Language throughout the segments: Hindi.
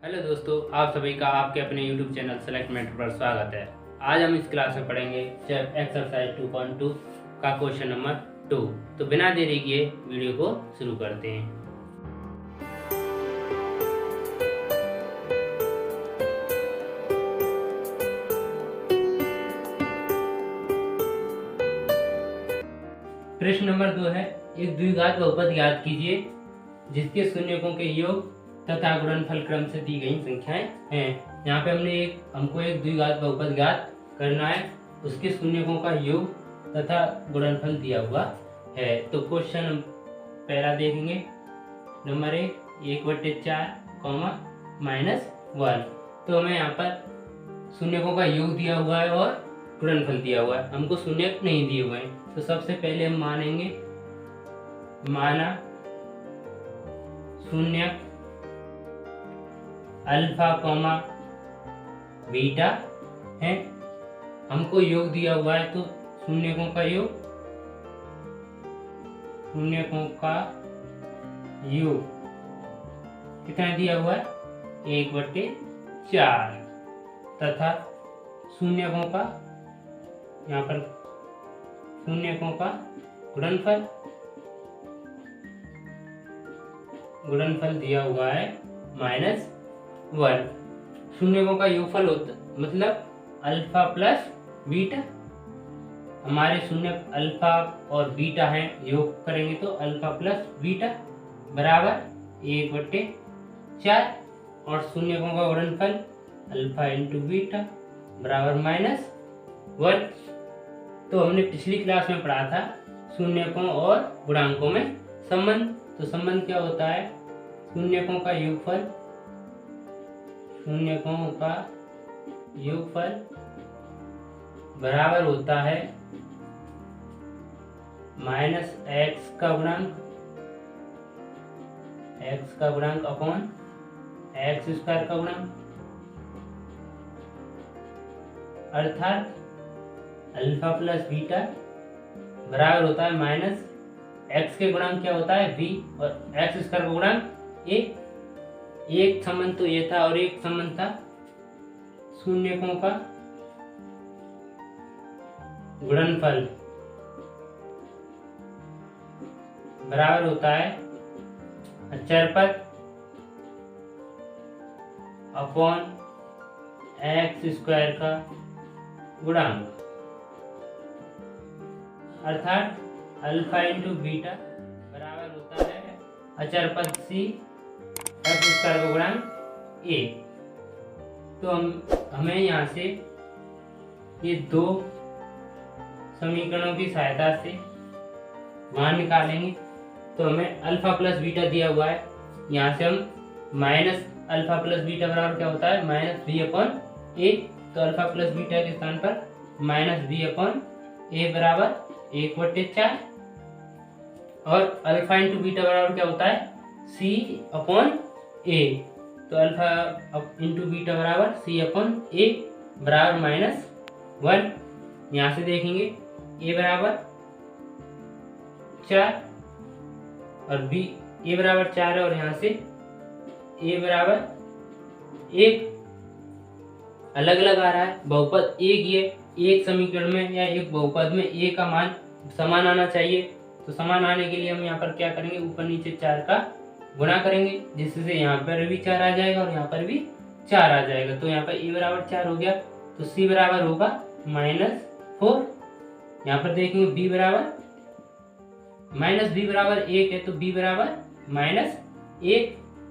हेलो दोस्तों, आप सभी का आपके अपने YouTube चैनल सेलेक्ट मेंटर पर स्वागत है। आज हम इस क्लास में पढ़ेंगे एक्सरसाइज 2.2 का क्वेश्चन नंबर 2। तो बिना देरी किए वीडियो को शुरू करते हैं। प्रश्न नंबर 2 है, एक द्विघात बहुपद ज्ञात कीजिए जिसके शून्यकों के योग तथा गुणनफल क्रम से दी गई संख्याएं हैं। यहाँ पे हमको एक द्विघात बहुपद ज्ञात करना है, उसके शून्यकों का योग तथा गुणनफल दिया हुआ है। तो क्वेश्चन हम पहला देखेंगे, नंबर 1/4 -1। तो हमें यहाँ पर शून्यकों का योग दिया हुआ है और गुणनफल दिया हुआ है, हमको शून्यक नहीं दिए हुए हैं। तो सबसे पहले हम माना शून्यक अल्फा कॉमा बीटा है, हमको योग दिया हुआ है। तो शून्यकों का योग कितना दिया हुआ है, 1/4 तथा शून्यकों का यहाँ पर शून्यकों का गुणनफल दिया हुआ है -1। शून्यकों का योगफल होता मतलब अल्फा प्लस बीटा। हमारे शून्यक अल्फा और बीटा हैं, योग करेंगे तो अल्फा प्लस बीटा बराबर 1/4 और शून्यकों का गुणनफल अल्फा इंटू बीटा बराबर -1। तो हमने पिछली क्लास में पढ़ा था शून्यकों और गुणांकों में संबंध। तो संबंध क्या होता है, शून्यकों का योगफल बराबर होता है -x का गुणांक अपॉन x² का गुणांक, अर्थात अल्फा प्लस बीटा बराबर होता है -x के गुणांक क्या होता है v और x² का गुणांक a। एक संबंध तो ये था और एक संबंध था शून्यकों का गुणनफल बराबर होता है अचरपद अपॉन x² का गुणांक, अर्थात अल्फा इंटू बीटा बराबर होता है अचरपद c x² का गुणांक a। तो हमें यहाँ से ये दो समीकरणों की सहायता से मान निकालेंगे। तो हमें अल्फा प्लस बीटा दिया हुआ है, यहाँ से हम अल्फा प्लस बीटा बराबर क्या होता है -b/a। तो अल्फा प्लस बीटा के स्थान पर -b/a बराबर 1/4 और अल्फा इंटू बीटा बराबर क्या होता है c/a। तो अल्फा इंटू बीटा बराबर c/a बराबर -1। यहाँ से देखेंगे a बराबर 4 और a बराबर 4 है और यहाँ से a बराबर 1 अलग अलग आ रहा है। बहुपद एक ही है, एक समीकरण में या एक बहुपद में a का मान समान आना चाहिए। तो समान आने के लिए हम यहाँ पर क्या करेंगे, ऊपर नीचे 4 का गुणा करेंगे, जिससे यहाँ पर भी 4 आ जाएगा और यहाँ पर भी 4 आ जाएगा। तो यहाँ पर a बराबर 4 हो गया, तो c बराबर होगा -4। यहाँ पर देखेंगे b बराबर 1 है, तो b बराबर -1।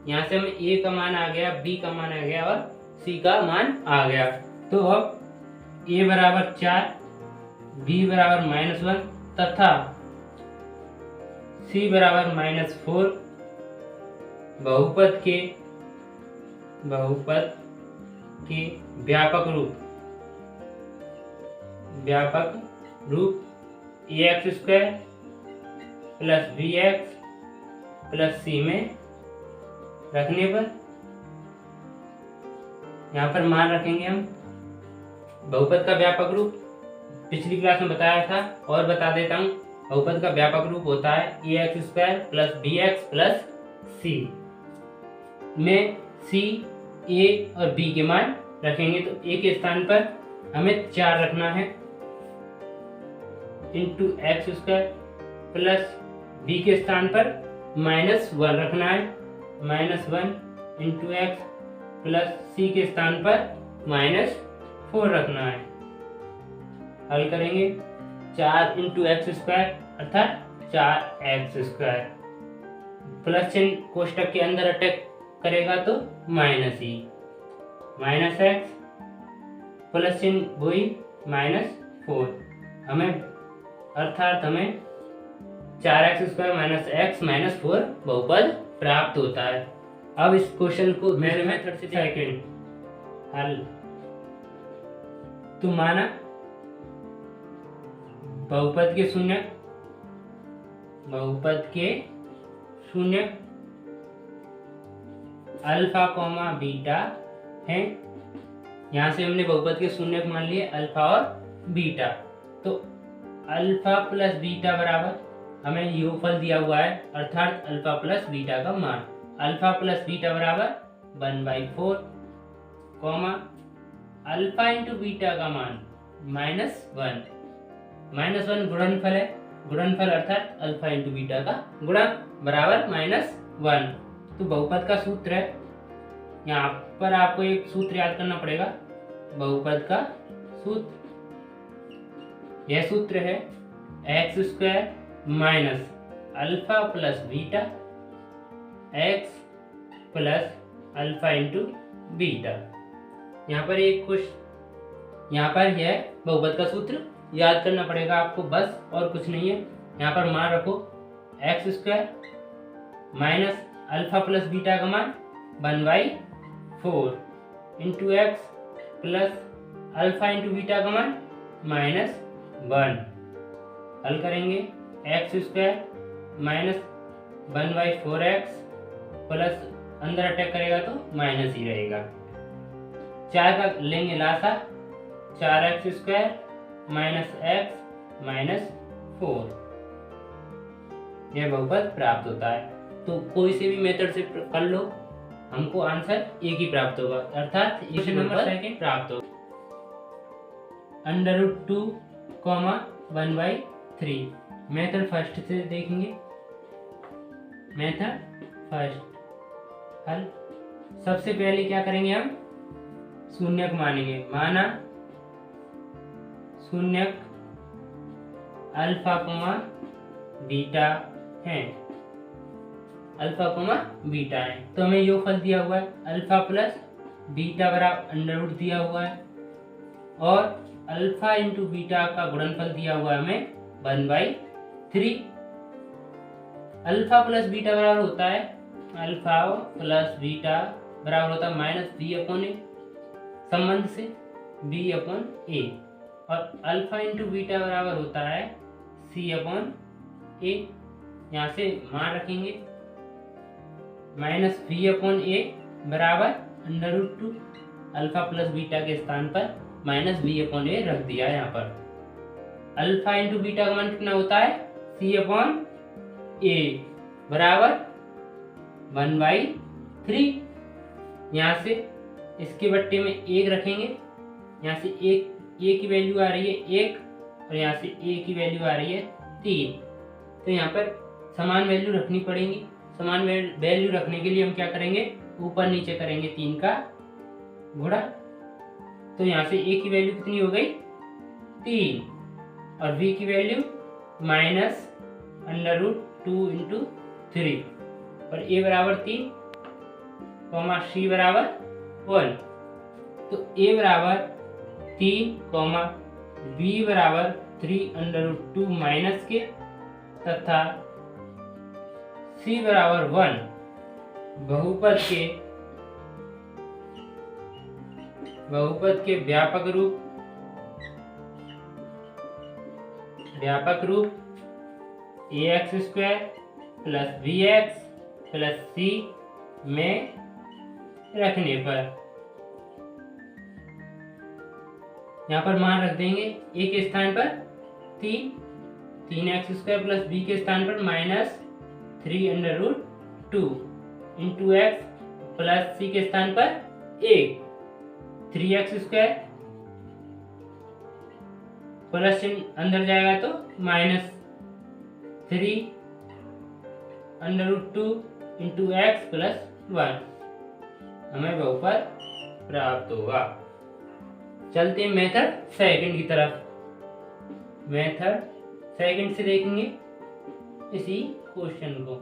यहाँ से हमें a का मान आ गया, b का मान आ गया और c का मान आ गया। तो अब a बराबर 4, b बराबर -1 तथा c बराबर -4 बहुपद के व्यापक रूप ax² plus bx plus c में रखने पर यहाँ पर मान रखेंगे हम बहुपद का व्यापक रूप। पिछली क्लास में बताया था और बता देता हूँ, बहुपद का व्यापक रूप होता है ax² plus bx plus c में c ए और बी के मान रखेंगे। तो ए के स्थान पर हमें 4 रखना है into X square, plus B के स्थान पर -1 रखना है, -1 इंटू एक्स, प्लस सी के स्थान पर -4 रखना है। हल करेंगे 4 इंटू एक्स स्क्वायर अर्थात 4x स्क्वायर, प्लस चिन्ह कोष्टक के अंदर अटैक करेगा तो -e, -x, प्लस चिन्ह वही -4, हमें अर्थात हमें 4x स्क्वायर -x -4 बहुपद प्राप्त होता है। अब इस क्वेश्चन को मेरे मेथड से सेकंड हल। तो माना बहुपद के शून्य अल्फा कॉमा बीटा है। यहाँ से हमने बहुपद के शून्य मान लिए अल्फा और बीटा। तो अल्फा प्लस बीटा बराबर हमें योगफल दिया हुआ है अर्थात अल्फा प्लस बीटा का मान, अल्फा प्लस बीटा बराबर 1/4 कॉमा अल्फा इंटू बीटा का मान -1 गुणनफल है, गुणनफल अर्थात अल्फा इंटू बीटा का गुणक बराबर -1। तो बहुपद का सूत्र है, यहाँ पर आपको एक सूत्र याद करना पड़ेगा बहुपद का सूत्र। यह सूत्र है x square minus alpha plus beta x plus alpha into beta. यहाँ पर एक यहाँ पर यह बहुपद का सूत्र याद करना पड़ेगा आपको, बस और कुछ नहीं है। यहाँ पर मान रखो x square minus alpha plus beta का मान 1/4 into x plus alpha into beta का मान -1। हल करेंगे x square minus 1/4x plus अंदर अटैक करेगा तो माइनस ही रहेगा। 4 का लेंगे Lasa 4x square minus x -4, यह बहुपद प्राप्त होता है। तो कोई से भी मेथड से कर लो, हमको आंसर एक ही प्राप्त होगा अर्थात क्वेश्चन नंबर सेकंड प्राप्त होगा। √2, 1/3 मेथड फर्स्ट से देखेंगे। मेथड फर्स्ट हल। सबसे पहले क्या करेंगे, हम शून्यक मानेंगे। माना शून्यक अल्फा कॉमा बीटा है, अल्फा कॉमा बीटा है। तो हमें योगफल दिया हुआ है अल्फा प्लस बीटा बराबर √, दिया हुआ है और अल्फा इंटू बीटा का गुणनफल दिया हुआ है हमें 1/3। अल्फा प्लस बीटा बराबर होता है अल्फा प्लस बीटा बराबर होता है -b/a संबंध से b/a और अल्फा इंटू बीटा बराबर होता है c/a। यहाँ से मान रखेंगे -b/a बराबर √2, अल्फा प्लस बीटा के स्थान पर -b/a रख दिया है। यहाँ पर अल्फा इंटू बीटा का मान कितना होता है c/a बराबर 1/3। यहाँ से इसके बट्टे में 1 रखेंगे, यहाँ से एक a की वैल्यू आ रही है 1 और यहाँ से a की वैल्यू आ रही है 3। तो यहाँ पर समान वैल्यू रखनी पड़ेगी। समान वैल्यू रखने के लिए हम क्या करेंगे, ऊपर नीचे करेंगे 3 का गुणा। तो यहाँ से a की वैल्यू कितनी हो गई 3 और b की वैल्यू -√2 इंटू 3 और a बराबर 3 c बराबर 1। तो a बराबर 3 b बराबर 3√2 माइनस के तथा c बराबर 1 बहुपद के व्यापक रूप ax square plus bx plus c में रखने पर यहाँ पर मान रख देंगे a के स्थान पर 3x स्क्वायर प्लस b के स्थान पर -3√2 इंटू एक्स प्लस c के स्थान पर 1 3x² प्लस चिन्ह अंदर जाएगा तो -3 √2 इंटू x प्लस 1 हमें बहुपद प्राप्त होगा। चलते हैं मेथड सेकंड की तरफ। मेथड सेकंड से देखेंगे इसी क्वेश्चन को।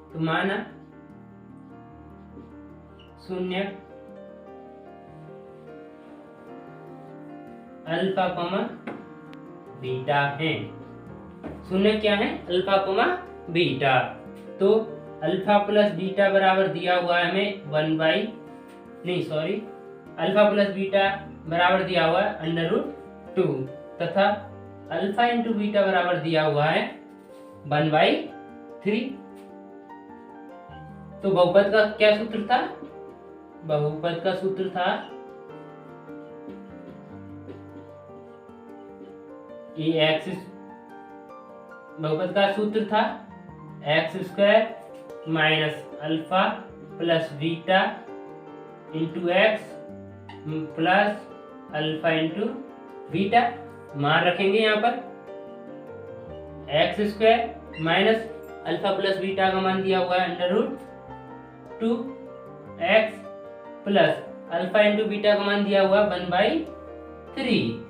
तो माना शून्य अल्फा कॉमा बीटा है। शून्य क्या है? Alpha comma beta. तो अल्फा प्लस बीटा बराबर दिया हुआ है हमें अल्फा प्लस बीटा बराबर दिया हुआ है √2 तथा अल्फा इंटू बीटा बराबर दिया हुआ है 1/3। तो बहुपद का क्या सूत्र था? बहुपद का सूत्र था बहुपद का सूत्र था x² minus alpha plus beta into x plus alpha into beta. मान रखेंगे यहाँ पर x² minus alpha plus beta का मान दिया हुआ है √2 x plus alpha into beta का मान दिया हुआ है 1/3।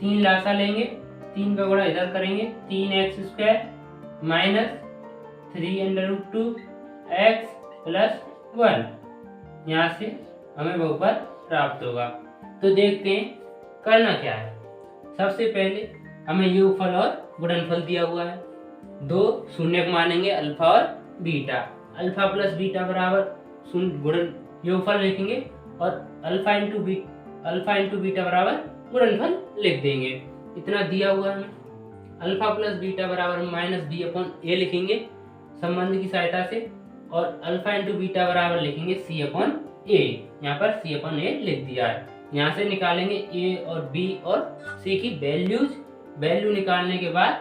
3 लासा लेंगे, 3 का गुणा इधर करेंगे, 3x² माइनस 3 √2 x प्लस 1। यहाँ से हमें बहुपद प्राप्त होगा। तो देखते हैं करना क्या है। सबसे पहले हमें योगफल और गुणनफल दिया हुआ है। दो शून्य को मानेंगे अल्फा और बीटा। अल्फा प्लस बीटा बराबर योगफल लिखेंगे और अल्फा इंटू बीटा बराबर गुणनफल लिख देंगे। इतना दिया हुआ है। अल्फा प्लस बीटा बराबर -b/a लिखेंगे संबंध की सहायता से और अल्फा इंटू बीटा बराबर लिखेंगे c/a। यहाँ पर c/a लिख दिया है। यहाँ से निकालेंगे a और b और c की वैल्यू निकालने के बाद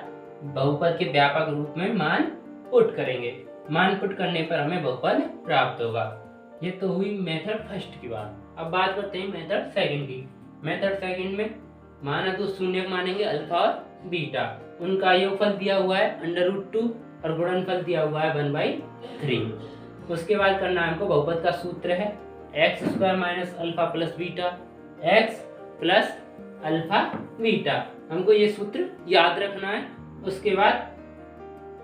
बहुपद के व्यापक रूप में मान पुट करेंगे। मान पुट करने पर हमें बहुपद प्राप्त होगा। ये तो हुई मेथड फर्स्ट की बात। अब बात करते हैं मेथड सेकंड की। मेथड सेकंड में माना तो शून्य मानेंगे अल्फा और बीटा, उनका योगफल दिया हुआ है √2 और गुणनफल दिया हुआ है 1/3। उसके बाद करना है हमको बहुपद का सूत्र है x² minus alpha plus beta x plus alpha beta. हमको ये सूत्र याद रखना है। उसके बाद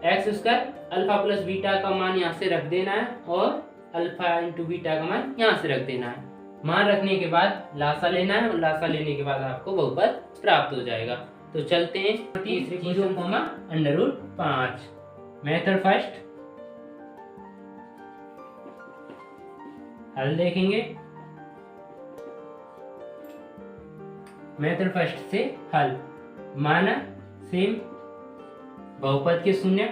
x² अल्फा प्लस बीटा का मान यहाँ से रख देना है और अल्फा इंटू बीटा का मान यहाँ से रख देना है। मान रखने के बाद लासा लेना है और लासा लेने के बाद आपको बहुपद प्राप्त हो जाएगा। तो चलते हैं तीसरे क्वेश्चन √5। मेथड फर्स्ट हल देखेंगे। मेथड फर्स्ट से हल माना सेम बहुपद के शून्य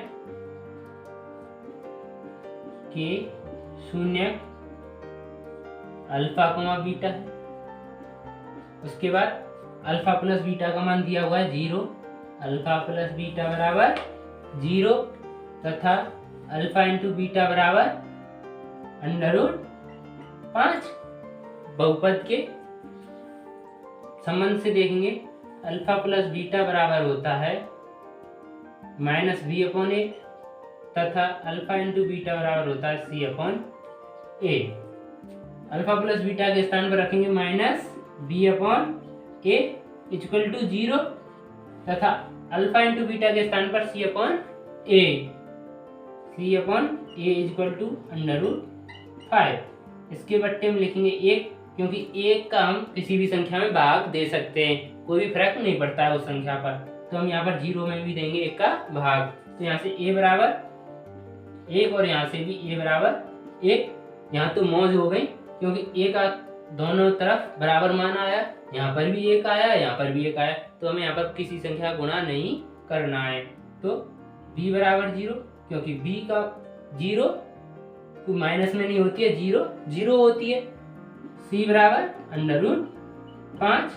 अल्फा कॉमा बीटा है। उसके बाद अल्फा प्लस बीटा का मान दिया हुआ है 0। अल्फा प्लस बीटा बराबर 0 तथा अल्फा इंटू बीटा बराबर √5। बहुपद के संबंध से देखेंगे अल्फा प्लस बीटा बराबर होता है -b/a तथा अल्फा इंटू बीटा बराबर होता है c/a। अल्फा प्लस बीटा के स्थान पर रखेंगे -b/a = 0 तथा अल्फा इंटू बीटा के स्थान पर c/a = √5। इसके बट्टे में लिखेंगे 1, क्योंकि 1 का हम किसी भी संख्या में भाग दे सकते हैं, कोई भी फर्क नहीं पड़ता है उस संख्या पर। तो हम यहाँ पर 0 में भी देंगे 1 का भाग। तो यहाँ से a बराबर 1 और यहाँ से भी a बराबर 1। यहाँ तो मौज हो गई, क्योंकि a का दोनों तरफ बराबर मान आया। यहाँ पर भी 1 आया, यहाँ पर भी 1 आया। तो हमें यहाँ पर किसी संख्या गुणा नहीं करना है। तो b बराबर 0, क्योंकि b का 0 माइनस में नहीं होती है, 0 होती है। c बराबर √5।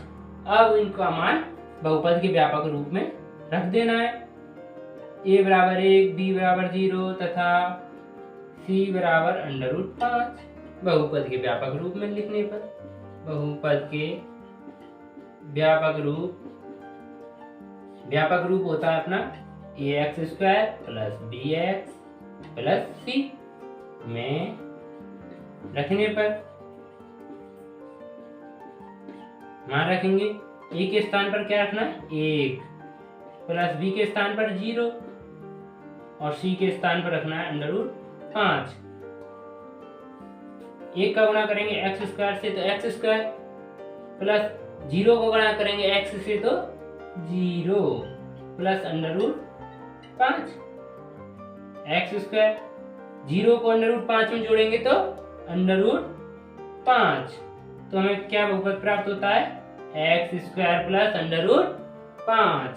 अब इनका मान बहुपद के व्यापक रूप में रख देना है। a बराबर 1, b बराबर 0 तथा c बराबर √5। बहुपद के व्यापक रूप में लिखने पर, बहुपद के व्यापक रूप होता है अपना ax² + bx + c में रखने पर मान रखेंगे a के स्थान पर क्या रखना है 1 प्लस b के स्थान पर 0 और c के स्थान पर रखना है √5। 1 का गुणा करेंगे x² से तो x² प्लस 0 को गुणा करेंगे x से तो 0 प्लस √5 x²। 0 को √5 में जोड़ेंगे तो √5, तो हमें क्या बहुपद प्राप्त होता है x² + √5।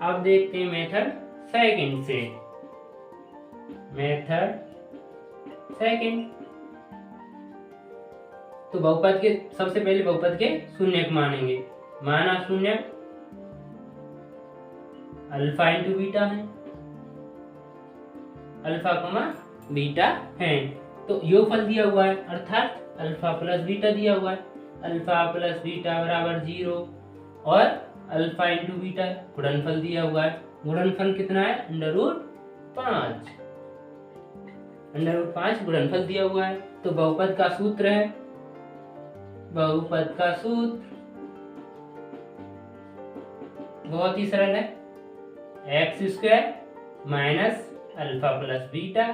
अब देखते हैं मेथड सेकंड से। मेथड सेकंड, तो बहुपद के सबसे पहले बहुपद के शून्यक मानेंगे। माना शून्यक अल्फा इंटू बीटा है, अल्फा कमा बीटा है, तो योगफल दिया हुआ है अर्थात अल्फा प्लस बीटा दिया हुआ है, अल्फा प्लस बीटा बराबर 0 और अल्फा इंटू बीटा गुणनफल दिया हुआ है। गुणनफल कितना है √5, √5 गुणनफल दिया हुआ है। तो बहुपद का सूत्र है, बहुपद का सूत्र बहुत ही सरल है, x² - alpha plus beta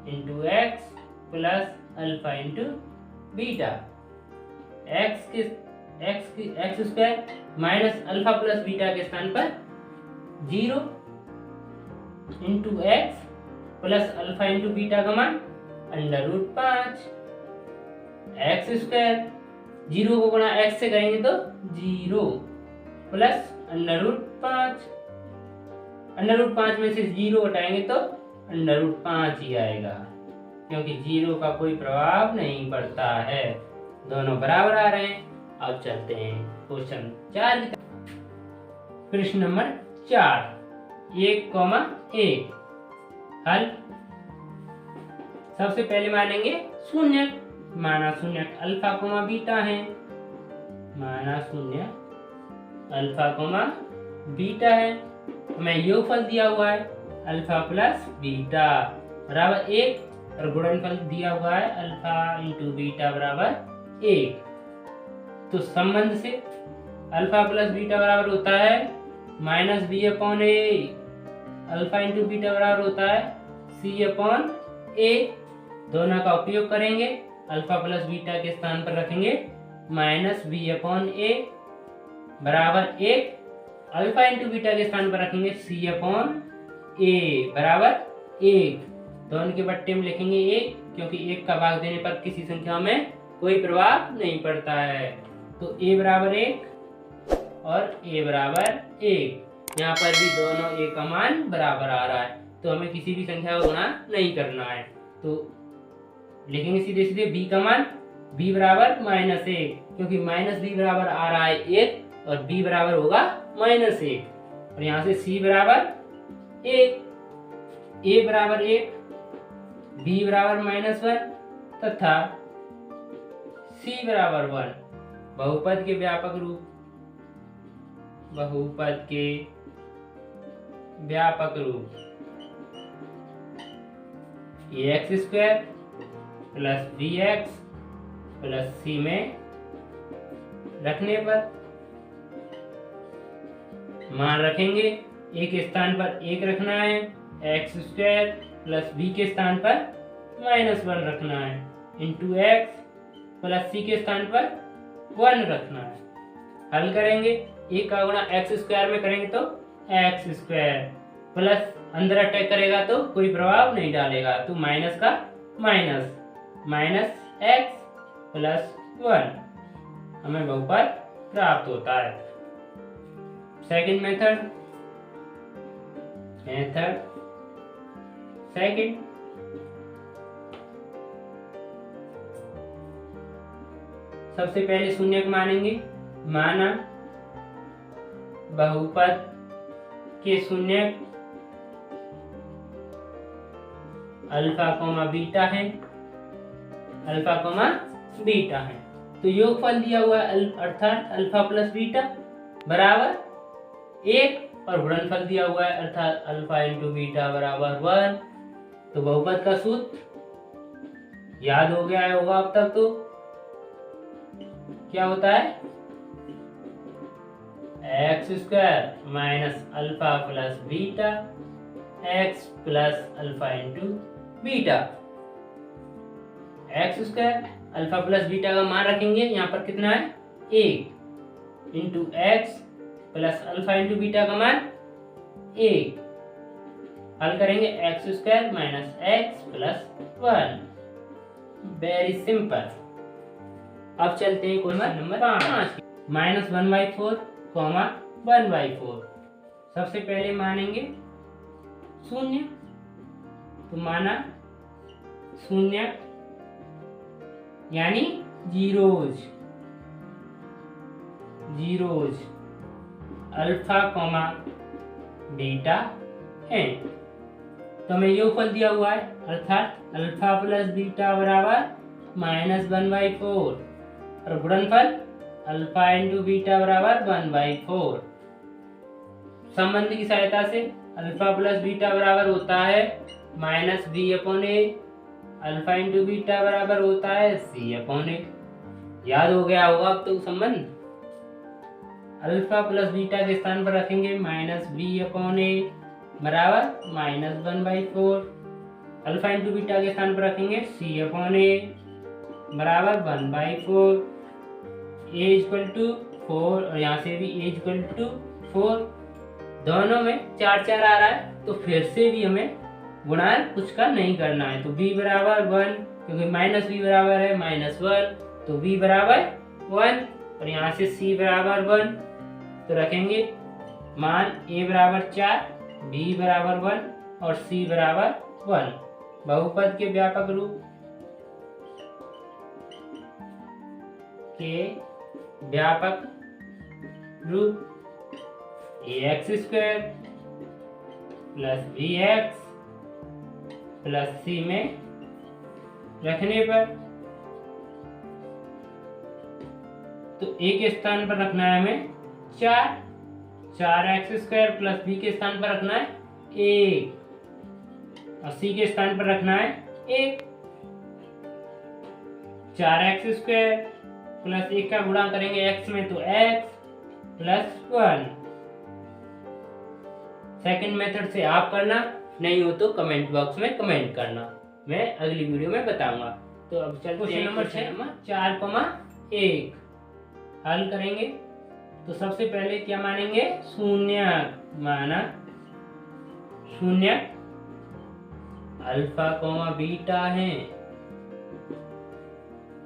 into x plus alpha into beta. x² - alpha plus beta के स्थान पर 0 into x plus alpha into beta का मान √5। x² 0 को गुणा x से करेंगे तो 0 प्लस √5, √5 में से 0 हटाएंगे तो √5 ही आएगा, क्योंकि 0 का कोई प्रभाव नहीं पड़ता है, दोनों बराबर आ रहे हैं। अब चलते हैं क्वेश्चन 4 की तरफ। प्रश्न नंबर 4 1,1 हल। सबसे पहले मानेंगे शून्यक। माना शून्यक अल्फा कोमा बीटा है, माना शून्यक अल्फा कोमा बीटा है, हमें योगफल दिया हुआ है अल्फा प्लस बीटा बराबर 1 और गुणनफल दिया हुआ है अल्फा इंटू बीटा बराबर 1। तो संबंध से अल्फा प्लस बीटा बराबर होता है -b/a, अल्फा इंटू बीटा बराबर होता है c/a। दोनों का उपयोग करेंगे, अल्फा प्लस बीटा के स्थान पर रखेंगे -b/a बराबर 1, अल्फा इंटू बीटा के स्थान पर रखेंगे c/a बराबर 1। दोनों के बट्टे में लिखेंगे 1, क्योंकि 1 का भाग देने पर किसी संख्या में कोई प्रभाव नहीं पड़ता है। तो a बराबर 1 और a बराबर 1, यहाँ पर भी दोनों a का मान बराबर आ रहा है, तो हमें किसी भी संख्या को गुणा नहीं करना है। तो लिखेंगे सीधे सीधे b का मान b बराबर -1, क्योंकि -b बराबर आ रहा है 1 और b बराबर होगा -1, और यहाँ से c बराबर 1, a बराबर 1, b बराबर -1 तथा c बराबर 1। बहुपद के व्यापक रूप, बहुपद के व्यापक रूप ax² plus bx plus c में रखने पर मान रखेंगे a के स्थान पर 1 रखना है, x² प्लस b के स्थान पर -1 रखना है, इंटू x प्लस c के स्थान पर 1 रखना है। हल करेंगे, 1 का गुणा x² में करेंगे तो x² प्लस अंदर अटैक करेगा तो कोई प्रभाव नहीं डालेगा, तो माइनस का माइनस -x प्लस 1 हमें बहुपद प्राप्त होता है। सेकंड मेथड, मेथड सेकंड, सबसे पहले शून्यक मानेंगे। माना बहुपद के शून्यक अल्फा कोमा बीटा है, अल्फा कॉमा बीटा है। तो योगफल दिया हुआ है अर्थात अल्फा प्लस बीटा बराबर 1 और गुणनफल दिया हुआ है अर्थात अल्फा इंटू बीटा बराबर 1। तो बहुपद का सूत्र याद हो गया होगा अब तक। तो क्या होता है x square minus alpha plus beta x plus alpha into beta. X square alpha plus beta का मान रखेंगे यहाँ पर कितना है 1 into x plus alpha into beta का मान 1। हल करेंगे x square minus x plus 1। Very simple. अब चलते हैं क्वेश्चन नंबर 5 -1/4 कॉमा 1/4। सबसे पहले मानेंगे शून्य। तो माना शून्य यानी जीरोज अल्फा कॉमा बीटा है। तो हमें योगफल दिया हुआ है अर्थात अल्फा प्लस बीटा बराबर -1/4 और गुणनफल अल्फा इंटू बीटा बराबर 1/4। संबंध की सहायता से अल्फा प्लस बीटा बराबर होता है -b/a। अल्फा इंटू बीटा बराबर होता है c/a। याद हो गया होगा अब तो संबंध। अल्फा प्लस बीटा के स्थान पर रखेंगे -b/a बराबर -1/4। अल्फा इंटू बीटा के स्थान पर रखेंगे c/a बराबर 1/4। a = 4 और यहाँ से भी a = 4। दोनों में 4 4 आ रहा है तो फिर से भी हमें गुणन कुछ का नहीं करना है। तो b बराबर 1 क्योंकि -b बराबर है -1 तो b बराबर 1 और यहाँ से c बराबर 1। तो रखेंगे मान a बराबर 4 b बराबर 1 और c बराबर 1। बहुपद के व्यापक रूप ax² plus bx plus c में रखने पर तो a के स्थान पर रखना है हमें 4x² प्लस b के स्थान पर रखना है 1 और c के स्थान पर रखना है 1। 4x² प्लस 1 का गुणा करेंगे x में तो x प्लस 1। सेकंड मेथड से आप करना, नहीं हो तो कमेंट बॉक्स में कमेंट करना, मैं अगली वीडियो में बताऊंगा। तो अब चलते हैं क्वेश्चन नंबर 4,1 हल करेंगे। तो सबसे पहले क्या मानेंगे शून्य। माना शून्य अल्फा कॉमा बीटा है।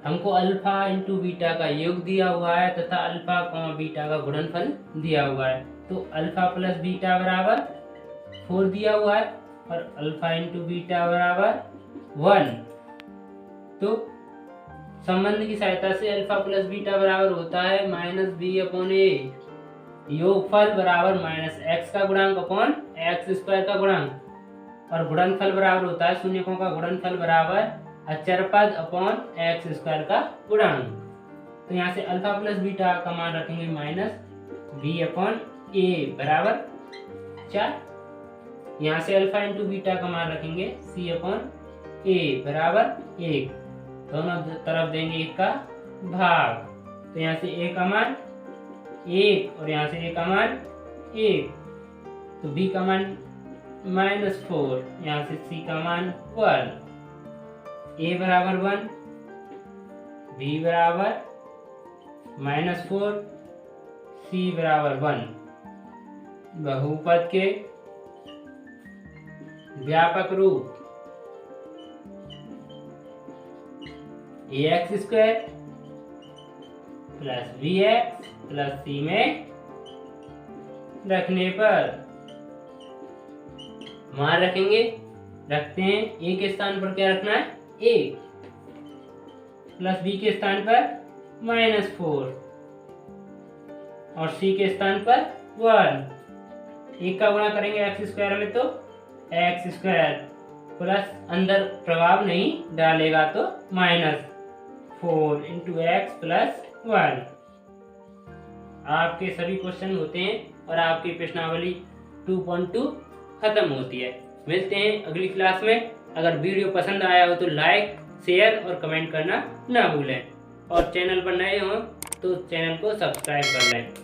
हमको अल्फा इंटू बीटा का योग दिया हुआ है तथा अल्फा कॉमा बीटा का गुणनफल दिया हुआ है। तो अल्फा प्लस बीटा बराबर 4 दिया हुआ है और अल्फा इंटू बीटा बराबर 1। तो संबंध की सहायता से अल्फा प्लस बीटा बराबर होता है -b/a। योगफल बराबर -x का गुणांक अपॉन x² का गुणांक और गुणनफल बराबर होता है शून्यकों का गुणनफल बराबर अचर पद अपॉन x² का गुणांक। तो यहाँ से अल्फा प्लस बीटा का मान रखेंगे -b/a बराबर 4। यहाँ से अल्फा इंटू बीटा का मान रखेंगे c/a बराबर 1। दोनों तरफ देंगे 1 का भाग। तो यहाँ से a का मान 1 और यहाँ से a का मान 1। तो b का मान -4, यहाँ से c का मान 1। a बराबर 1, b बराबर -4, c बराबर 1। बहुपद के व्यापक रूप ax² plus bx plus c में रखने पर मान रखेंगे। रखते हैं a के स्थान पर क्या रखना है 1 प्लस b के स्थान पर -4 और c के स्थान पर 1। 1 का गुणा करेंगे x² में तो x² प्लस अंदर प्रभाव नहीं डालेगा तो माइनस 4 इंटू एक्स प्लस 1। आपके सभी क्वेश्चन होते हैं और आपकी प्रश्नावली 2.2 खत्म होती है। मिलते हैं अगली क्लास में। अगर वीडियो पसंद आया हो तो लाइक, शेयर और कमेंट करना ना भूलें, और चैनल पर नए हों तो चैनल को सब्सक्राइब कर लें।